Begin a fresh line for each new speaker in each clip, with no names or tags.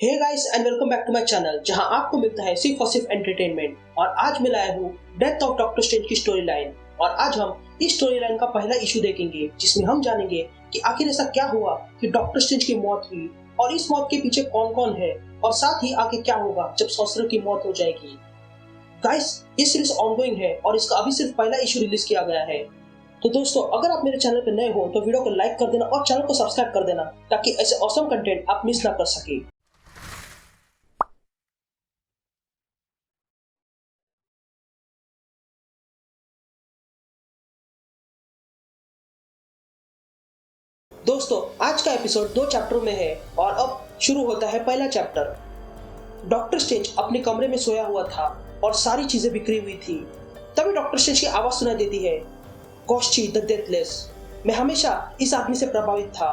Hey guys and welcome back to my channel जहां आपको मिलता है सिर्फ और सिर्फ एंटरटेनमेंट। और आज मैं लाया हूँ डेथ ऑफ डॉक्टर स्ट्रेंज की स्टोरी लाइन। और आज हम इस स्टोरी लाइन का पहला इशू देखेंगे जिसमें हम जानेंगे कि आखिर ऐसा क्या हुआ कि डॉक्टर स्ट्रेंज की मौत हुई और इस मौत के पीछे कौन कौन है और साथ ही आगे क्या होगा जब सॉर्सरर की मौत हो जाएगी। गाइस ये सीरीज ऑनगोइंग है और इसका अभी सिर्फ पहला इशू रिलीज किया गया है। तो दोस्तों अगर आप मेरे चैनल पर नए हो तो वीडियो को लाइक कर देना और चैनल को सब्सक्राइब कर देना ताकि ऐसे ऑसम कंटेंट आप मिस ना कर सके। दोस्तों आज का एपिसोड 2 चैप्टरों में है और अब शुरू होता है पहला चैप्टर। डॉक्टर स्ट्रेंज अपने कमरे में सोया हुआ था और सारी चीजें बिखरी हुई थी। तभी डॉक्टर स्ट्रेंज की आवाज सुनाई देती है, कॉस्ची द डेथलेस। मैं हमेशा इस आदमी से प्रभावित था।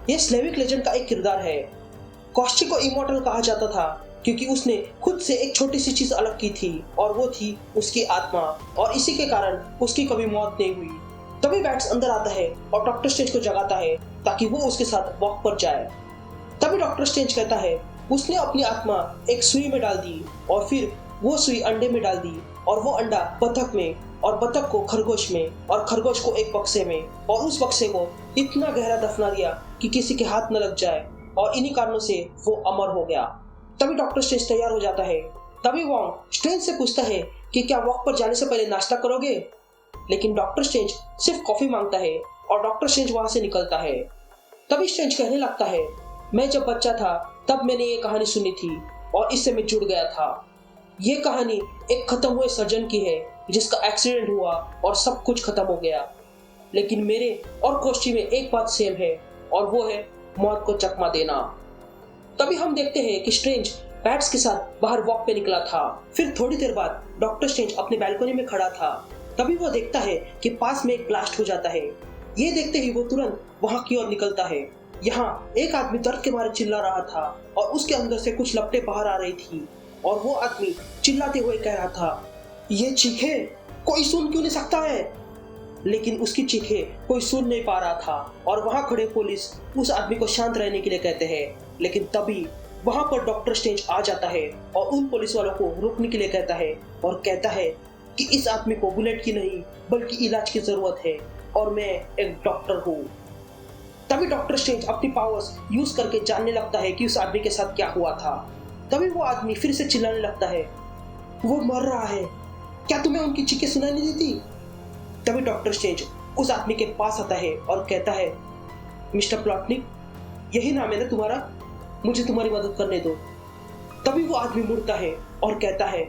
यह स्लेविक लेजेंड का एक किरदार है। कॉस्ची को इमॉर्टल कहा जाता था क्योंकि उसने खुद से एक छोटी सी चीज अलग की थी और वो थी उसकी आत्मा, और इसी के कारण उसकी कभी मौत नहीं हुई। तभी बैट्स अंदर आता है और डॉक्टर स्ट्रेंज को जगाता है ताकि वो उसके साथ वॉक पर जाए। तभी डॉक्टर स्ट्रेंज कहता है उसने अपनी आत्मा एक सुई में डाल दी और फिर वो सुई अंडे में डाल दी और वो अंडा बतख में और बतख को खरगोश में और खरगोश को एक बक्से में और उस बक्से को इतना गहरा दफना दिया कि किसी के हाथ न लग जाए, और इन्हीं कारणों से वो अमर हो गया। तभी डॉक्टर स्ट्रेंज तैयार हो जाता है। तभी वॉन्ग स्ट्रेंज से पूछता है कि क्या वॉक पर जाने से पहले नाश्ता करोगे, लेकिन डॉक्टर स्ट्रेंज सिर्फ कॉफी मांगता है और डॉक्टर स्ट्रेंज वहां से निकलता है। तभी स्ट्रेंज कहने लगता है, मैं जब बच्चा था तब मैंने ये कहानी सुनी थी और इससे मैं जुड़ गया था। ये कहानी एक खत्म हुए सर्जन की है जिसका एक्सीडेंट हुआ और सब कुछ खत्म हो गया, लेकिन मेरे और कोस्ची में एक बात सेम है और वो है मौत को चकमा देना। तभी हम देखते हैं कि स्ट्रेंज बैट्स के साथ बाहर वॉक पे निकला था। फिर थोड़ी देर बाद डॉक्टर स्ट्रेंज अपनी बैल्कनी में खड़ा था। तभी वो देखता है कि पास में एक ब्लास्ट हो जाता है। ये देखते ही वो तुरंत वहां की ओर निकलता है। यहाँ एक आदमी दर्द के मारे चिल्ला रहा था और उसके अंदर से कुछ लपटें बाहर आ रही थी और वो आदमी चिल्लाते हुए कह रहा था, ये चीखें कोई सुन क्यों नहीं सकता है। लेकिन उसकी चीखें कोई सुन नहीं पा रहा था और वहां खड़े पुलिस उस आदमी को शांत रहने के लिए कहते हैं। लेकिन तभी वहां पर डॉक्टर स्ट्रेंज आ जाता है और उन पुलिस वालों को रोकने के लिए कहता है और कहता है कि इस आदमी को बुलेट की नहीं बल्कि इलाज की जरूरत है और मैं एक डॉक्टर हूँ। तभी डॉक्टर स्ट्रेंज अपनी पावर्स यूज करके जानने लगता है कि उस आदमी के साथ क्या हुआ था। तभी वो आदमी फिर से चिल्लाने लगता है, वो मर रहा है, क्या तुम्हें उनकी चीखें सुनाई नहीं देती। तभी डॉक्टर स्ट्रेंज उस आदमी के पास आता है और कहता है, मिस्टर प्लॉटनिक, यही नाम है ना तुम्हारा, मुझे तुम्हारी मदद करने दो। तभी वो आदमी मुड़ता है और कहता है,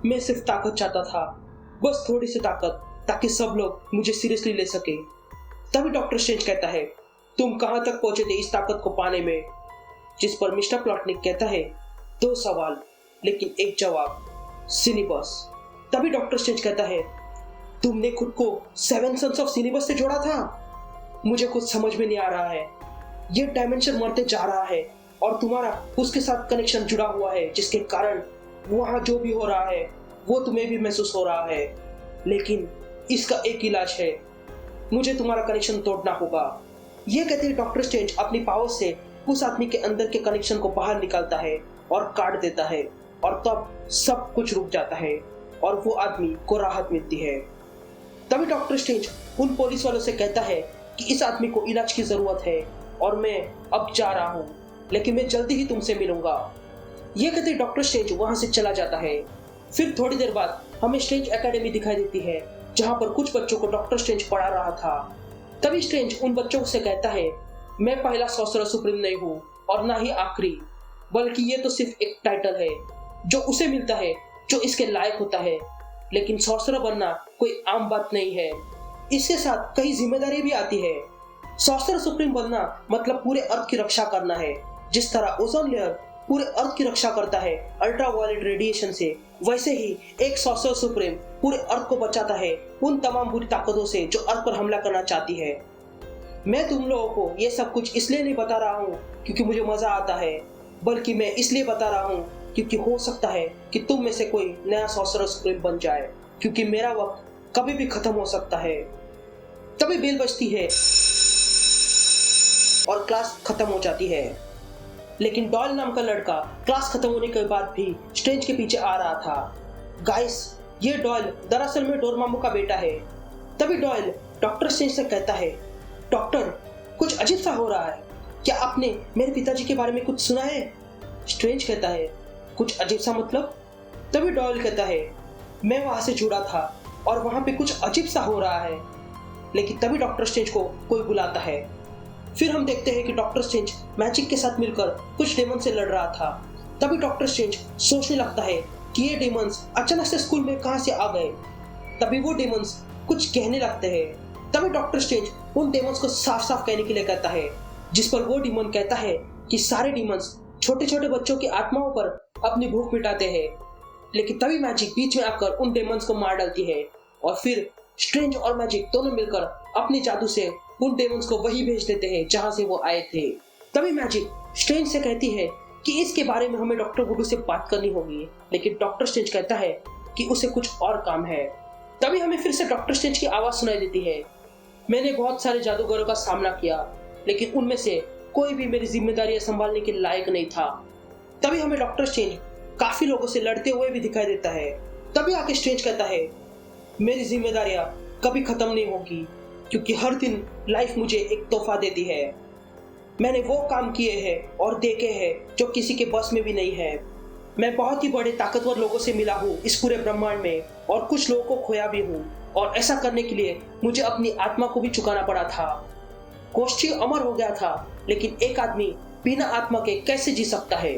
मैं सिर्फ ताकत चाहता था, बस थोड़ी सी ताकत, ताकि सब लोग मुझे सीरियसली ले सके। तभी डॉक्टर स्ट्रेंज कहता है, तुम कहां तक पहुंचे थे इस ताकत को पाने में। जिस पर मिस्टर प्लॉटनिक कहता है, 2 सवाल लेकिन एक जवाब, सिनिबस। तभी डॉक्टर स्ट्रेंज कहता है, तुमने खुद को 7 सन्स ऑफ सिनिबस से जोड़ा था। मुझे कुछ समझ में नहीं आ रहा है। ये डायमेंशन मरते जा रहा है और तुम्हारा उसके साथ कनेक्शन जुड़ा हुआ है, जिसके कारण वहां जो भी हो रहा है वो तुम्हें भी महसूस हो रहा है। लेकिन इसका एक इलाज है, मुझे तुम्हारा कनेक्शन तोड़ना होगा। ये कहते ही डॉक्टर स्ट्रेंज अपनी पावर से उस आदमी के अंदर के कनेक्शन को बाहर निकालता है और काट देता है, और तब सब कुछ रुक जाता है और वो आदमी को राहत मिलती है। तभी डॉक्टर स्ट्रेंज उन पुलिस वालों से कहता है कि इस आदमी को इलाज की जरूरत है और मैं अब जा रहा हूँ, लेकिन मैं जल्दी ही तुमसे मिलूंगा। ये कहते डॉक्टर स्ट्रेंज वहां से चला जाता है। फिर थोड़ी देर बाद हमें स्ट्रेंज एकेडमी दिखाई देती है जहां पर कुछ बच्चों को डॉक्टर स्ट्रेंज पढ़ा रहा था। तभी स्ट्रेंज उन बच्चों से कहता है, मैं पहला सॉर्सरर सुप्रीम नहीं हूँ और ना ही आखिरी, बल्कि ये तो सिर्फ एक टाइटल है जो उसे मिलता है जो इसके लायक होता है। लेकिन सॉर्सरर बनना कोई आम बात नहीं है, इसके साथ कई जिम्मेदारी भी आती है। सॉर्सरर सुप्रीम बनना मतलब पूरे अर्थ की रक्षा करना है। जिस तरह ओजोन लेयर पूरे अर्थ की रक्षा करता है अल्ट्रावायलेट रेडिएशन से, वैसे ही एक सॉर्सरर सुप्रीम पूरे अर्थ को बचाता है उन तमाम बुरी ताकतों से जो अर्थ पर हमला करना चाहती है। मैं तुम लोगों को ये सब कुछ इसलिए नहीं बता रहा हूँ क्योंकि मुझे मजा आता है, बल्कि मैं इसलिए बता रहा हूँ क्योंकि हो सकता है कि तुम में से कोई नया सॉर्सरर सुप्रीम बन जाए, क्योंकि मेरा वक्त कभी भी खत्म हो सकता है। तभी बेल बजती है और क्लास खत्म हो जाती है। लेकिन डॉयल नाम का लड़का क्लास खत्म होने के बाद भी स्ट्रेंज के पीछे आ रहा था। गाइस, ये डॉयल दरअसल में डोरमामू का बेटा है। तभी डॉयल डॉक्टर स्ट्रेंज से कहता है, डॉक्टर, कुछ अजीब सा हो रहा है, क्या आपने मेरे पिताजी के बारे में कुछ सुना है? स्ट्रेंज कहता है, कुछ अजीब सा मतलब? तभी डॉयल कहता है, मैं वहां से जुड़ा था और वहां पे कुछ अजीब सा हो रहा है। लेकिन तभी डॉक्टर स्ट्रेंज को कोई बुलाता है। फिर हम देखते हैं कि डॉक्टर स्ट्रेंज मैजिक के साथ मिलकर कुछ डेमन से लड़ रहा था। तभी डॉक्टर स्ट्रेंज सोचने लगता है कि ये डेमन्स अचानक से स्कूल में कहां से आ गए। तभी वो डेमन्स कुछ कहने लगते हैं। तभी डॉक्टर स्ट्रेंज उन डेमन्स को साफ साफ कहने के लिए कहता है, जिस पर वो डेमन कहता है कि सारे डेमन्स छोटे छोटे बच्चों की आत्माओं पर अपनी भूख मिटाते हैं। लेकिन तभी मैजिक बीच में आकर उन डेमन्स को मार डालती है और फिर स्ट्रेंज और मैजिक दोनों मिलकर अपने जादू से उन डेमन्स को वही भेज देते हैं जहां से वो आए थे। तभी मैजिक स्ट्रेंज से कहती है कि इसके बारे में हमें डॉक्टर वुडू से बात करनी होगी, लेकिन डॉक्टर स्ट्रेंज कहता है कि उसे कुछ और काम है। तभी हमें फिर से डॉक्टर स्ट्रेंज की आवाज सुनाई देती है, मैंने बहुत सारे जादूगरों का सामना किया, लेकिन उनमें से कोई भी मेरी जिम्मेदारियां संभालने के लायक नहीं था। तभी हमें डॉक्टर स्ट्रेंज काफी लोगों से लड़ते हुए भी दिखाई देता है। तभी आके स्ट्रेंज कहता है, मेरी जिम्मेदारियां कभी खत्म नहीं होगी, क्योंकि हर दिन लाइफ मुझे एक तोहफा देती है। मैंने वो काम किए हैं और देखे हैं जो किसी के बस में भी नहीं है। मैं बहुत ही बड़े ताकतवर लोगों से मिला हूँ इस पूरे ब्रह्मांड में, और कुछ लोगों को खोया भी हूँ, और ऐसा करने के लिए मुझे अपनी आत्मा को भी चुकाना पड़ा था। गोष्ठी अमर हो गया था, लेकिन एक आदमी बिना आत्मा के कैसे जी सकता है?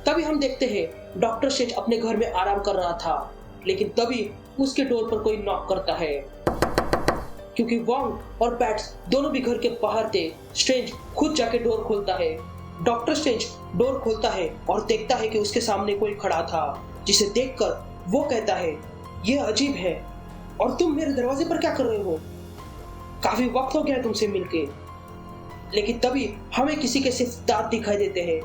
तभी हम देखते हैं डॉक्टर स्ट्रेंज अपने घर में आराम कर रहा था, लेकिन तभी उसके डोर पर कोई नॉक करता है। क्योंकि वॉन्ग और बैट्स दोनों भी घर के बाहर थे, स्ट्रेंज खुद जाके डोर खोलता है। डॉक्टर स्ट्रेंज डोर खोलता है और देखता है कि उसके सामने कोई खड़ा था, जिसे देखकर वो कहता है, यह अजीब है, और तुम मेरे दरवाजे पर क्या कर रहे हो? काफी वक्त हो गया तुमसे मिलके। लेकिन तभी हमें किसी के सिर्फ दांत दिखाई देते हैं,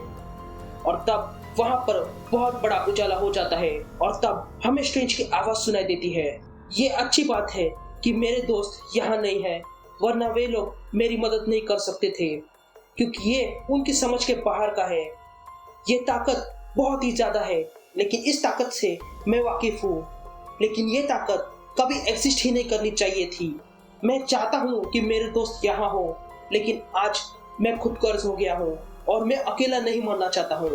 और तब वहां पर बहुत बड़ा उजाला हो जाता है, और तब हमें स्ट्रेंज की आवाज सुनाई देती है, ये अच्छी बात है कि मेरे दोस्त यहाँ नहीं है, वरना वे लोग मेरी मदद नहीं कर सकते थे, क्योंकि ये उनकी समझ के बाहर का है। ये ताकत बहुत ही ज्यादा है, लेकिन इस ताकत से मैं वाकिफ हूँ, लेकिन ये ताकत कभी एग्जिस्ट ही नहीं करनी चाहिए थी। मैं चाहता हूँ कि मेरे दोस्त यहाँ हो, लेकिन आज मैं खुद गर्ज हो गया हूँ और मैं अकेला नहीं मरना चाहता हूँ।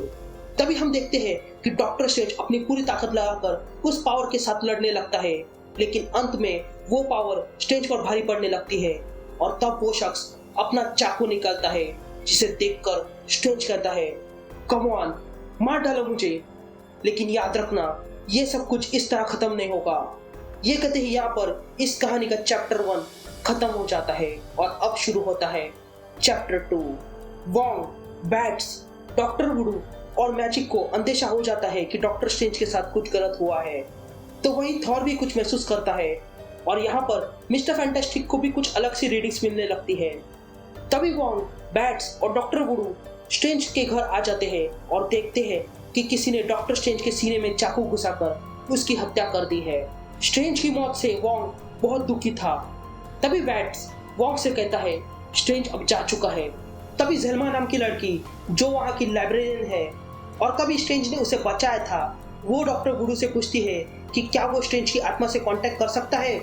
तभी हम देखते हैं कि डॉक्टर स्ट्रेंज अपनी पूरी ताकत लगाकर उस पावर के साथ लड़ने लगता है, लेकिन अंत में वो पावर स्ट्रेंज पर भारी पड़ने लगती है, और तब वो शख्स अपना चाकू निकालता है, जिसे देखकर स्ट्रेंज कहता है, कम ऑन, मार डालो मुझे, लेकिन याद रखना ये सब कुछ इस तरह खत्म नहीं होगा। ये कहते ही यहाँ पर इस कहानी का चैप्टर 1 खत्म हो जाता है और अब शुरू होता है चैप्टर 2। वॉन्ग, बैट्स, डॉक्टर वुडू और मैजिक को अंदेशा हो जाता है कि डॉक्टर स्ट्रेंज के साथ कुछ गलत हुआ है, तो वहीं थॉर भी कुछ महसूस करता है, और यहाँ पर मिस्टर फैंटास्टिक को भी कुछ अलग सी रीडिंग्स मिलने लगती है। तभी वॉन्ग, बैट्स और डॉक्टर वुडू स्ट्रेंज के घर आ जाते हैं और देखते हैं कि किसी ने डॉक्टर स्ट्रेंज के सीने में चाकू घुसाकर उसकी हत्या कर दी है। स्ट्रेंज की मौत से वॉन्ग बहुत दुखी था। तभी बैट्स वॉन्ग से कहता है, स्ट्रेंज अब जा चुका है। तभी ज़ेल्मा नाम की लड़की, जो वहाँ की लाइब्रेरियन है और कभी स्ट्रेंज ने उसे बचाया था, वो डॉक्टर वुडू से पूछती है कि क्या वो स्ट्रेंज की आत्मा से कांटेक्ट कर सकता है।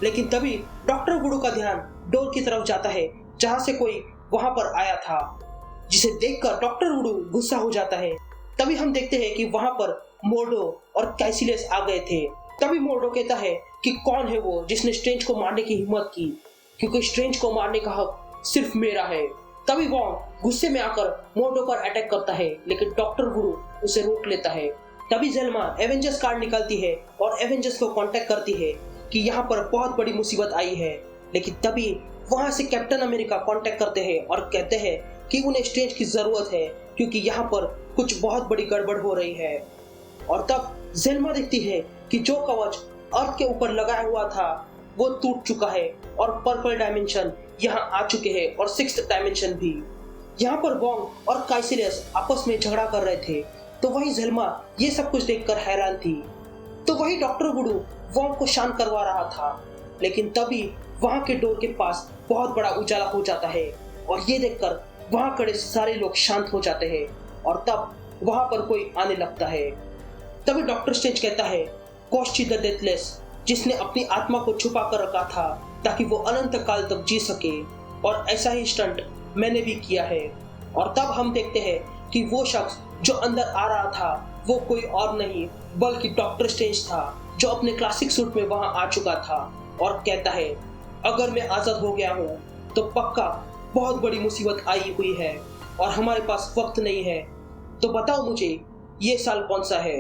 लेकिन तभी डॉक्टर वुडू का ध्यान डोर की तरफ जाता है, जहां से कोई वहां पर आया था, जिसे देखकर डॉक्टर वुडू गुस्सा हो जाता है। तभी हम देखते हैं कि वहां पर मोर्डो और कैसिलियस आ गए थे। तभी मोर्डो कहता है कि कौन है वो जिसने स्ट्रेंज को मारने की हिम्मत की, क्योंकि स्ट्रेंज को मारने का हक सिर्फ मेरा है। तभी वॉन्ग गुस्से में आकर मोर्डो पर अटैक करता है, लेकिन डॉक्टर वुडू उसे रोक लेता है। तभी ज़ेल्मा एवेंजर्स कार्ड निकालती है और एवेंजर्स को कांटेक्ट करती है कि यहाँ पर बहुत बड़ी मुसीबत आई है। लेकिन तभी वहां से कैप्टन अमेरिका कांटेक्ट करते हैं और कहते हैं कि उन्हें स्ट्रेंज की जरूरत है, क्योंकि यहाँ पर कुछ बहुत बड़ी गड़बड़ हो रही है। और तब ज़ेल्मा देखती है कि जो कवच अर्थ के ऊपर लगाया हुआ था वो टूट चुका है, और पर्पल डायमेंशन यहाँ आ चुके हैं, और 6th डायमेंशन भी। यहाँ पर वॉन्ग और कैसिलियस आपस में झगड़ा कर रहे थे, तो वही ज़ेल्मा ये सब कुछ देखकर हैरान थी। तो वही डॉक्टर वुडू वॉन्ग को शांत करवा रहा था, लेकिन तभी वहां के डोर के पास बहुत बड़ा उजाला हो जाता है, और ये देखकर वहां खड़े सारे लोग शांत हो जाते हैं। और तब वहां पर कोई आने लगता है। तभी डॉक्टर स्ट्रेंज कहता है, कोस्ची द डेथलेस, जिसने अपनी आत्मा को छुपा कर रखा था ताकि वो अनंत काल तक जी सके, और ऐसा ही स्टंट मैंने भी किया है। और तब हम देखते हैं कि वो शख्स जो अंदर आ रहा था वो कोई और नहीं बल्कि डॉक्टर स्ट्रेंज था, जो अपने क्लासिक सूट में वहां आ चुका था और कहता है, अगर मैं आजाद हो गया हूं तो पक्का बहुत बड़ी मुसीबत आई हुई है और हमारे पास वक्त नहीं है, तो बताओ मुझे ये साल कौन सा है।